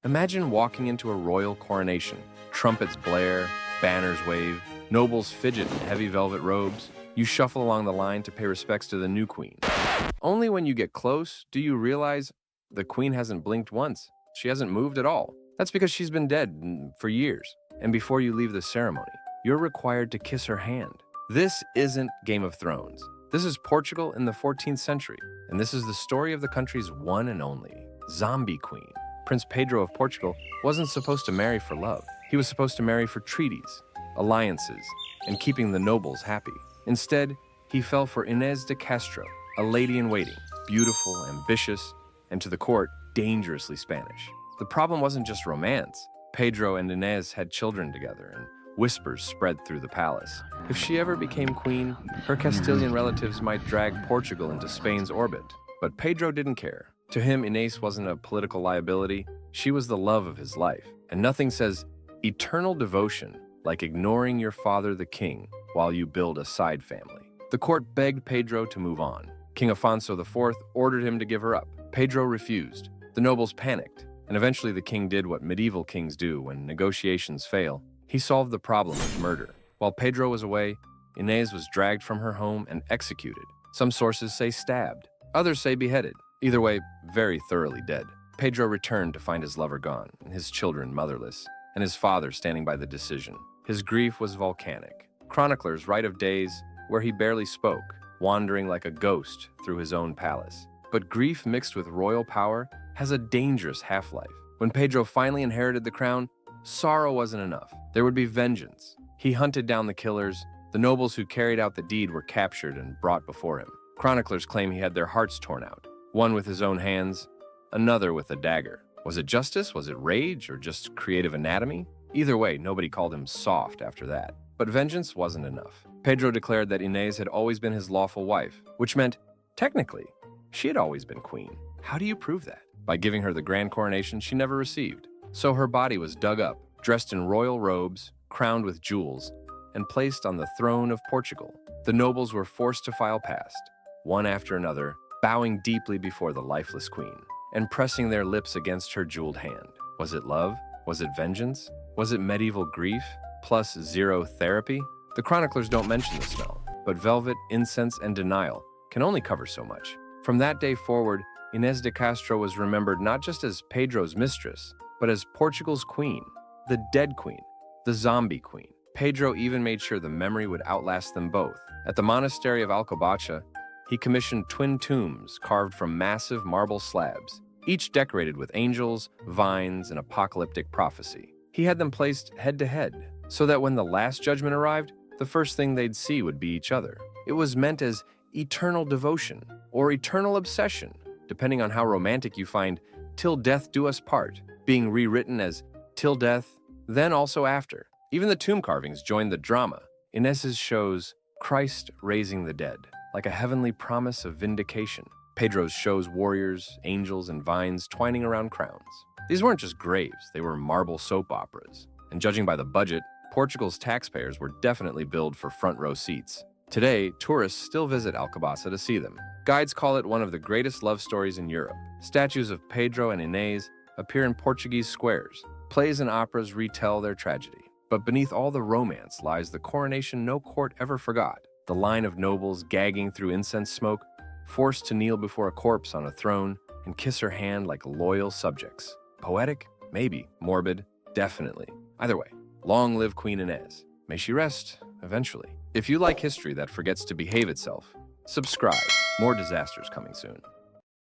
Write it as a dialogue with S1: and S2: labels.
S1: Imagine walking into a royal coronation. Trumpets blare, banners wave, nobles fidget in heavy velvet robes. You shuffle along the line to pay respects to the new queen. Only when you get close do you realize the queen hasn't blinked once. She hasn't moved at all. That's because she's been dead for years. And before you leave the ceremony, you're required to kiss her hand. This isn't Game of Thrones. This is Portugal in the 14th century, and this is the story of the country's one and only zombie queen. Prince Pedro of Portugal wasn't supposed to marry for love. He was supposed to marry for treaties, alliances, and keeping the nobles happy. Instead, he fell for Inês de Castro, a lady-in-waiting, beautiful, ambitious, and to the court, dangerously Spanish. The problem wasn't just romance. Pedro and Inês had children together, and whispers spread through the palace. If she ever became queen, her Castilian relatives might drag Portugal into Spain's orbit. But Pedro didn't care. To him, Inês wasn't a political liability. She was the love of his life. And nothing says eternal devotion like ignoring your father, the king, while you build a side family. The court begged Pedro to move on. King Afonso IV ordered him to give her up. Pedro refused. The nobles panicked, and eventually the king did what medieval kings do when negotiations fail. He solved the problem with murder. While Pedro was away, Inês was dragged from her home and executed. Some sources say stabbed, others say beheaded. Either way, very thoroughly dead. Pedro returned to find his lover gone, and his children motherless, and his father standing by the decision. His grief was volcanic. Chroniclers write of days where he barely spoke, wandering like a ghost through his own palace. But grief mixed with royal power has a dangerous half-life. When Pedro finally inherited the crown, sorrow wasn't enough. There would be vengeance. He hunted down the killers. The nobles who carried out the deed were captured and brought before him. Chroniclers claim he had their hearts torn out, one with his own hands, another with a dagger. Was it justice? Was it rage? Or just creative anatomy? Either way, nobody called him soft after that. But vengeance wasn't enough. Pedro declared that Inês had always been his lawful wife, which meant, technically, she had always been queen. How do you prove that? By giving her the grand coronation she never received. So her body was dug up, dressed in royal robes, crowned with jewels, and placed on the throne of Portugal. The nobles were forced to file past, one after another, bowing deeply before the lifeless queen, and pressing their lips against her jeweled hand. Was it love? Was it vengeance? Was it medieval grief plus zero therapy? The chroniclers don't mention the smell, but velvet, incense, and denial can only cover so much. From that day forward, Inês de Castro was remembered not just as Pedro's mistress, but as Portugal's queen, the dead queen, the zombie queen. Pedro even made sure the memory would outlast them both. At the monastery of Alcobaça, he commissioned twin tombs carved from massive marble slabs, each decorated with angels, vines, and apocalyptic prophecy. He had them placed head to head, so that when the last judgment arrived, the first thing they'd see would be each other. It was meant as eternal devotion or eternal obsession, depending on how romantic you find "Till Death Do Us Part," being rewritten as "Till Death, Then Also After." Even the tomb carvings joined the drama. Inés's shows Christ raising the dead, like a heavenly promise of vindication. Pedro's shows warriors, angels, and vines twining around crowns. These weren't just graves, they were marble soap operas. And judging by the budget, Portugal's taxpayers were definitely billed for front row seats. Today, tourists still visit Alcobaça to see them. Guides call it one of the greatest love stories in Europe. Statues of Pedro and Inês appear in Portuguese squares. Plays and operas retell their tragedy. But beneath all the romance lies the coronation no court ever forgot. The line of nobles gagging through incense smoke, forced to kneel before a corpse on a throne and kiss her hand like loyal subjects. Poetic? Maybe. Morbid? Definitely. Either way, long live Queen Inês. May she rest, eventually. If you like history that forgets to behave itself, subscribe. More disasters coming soon.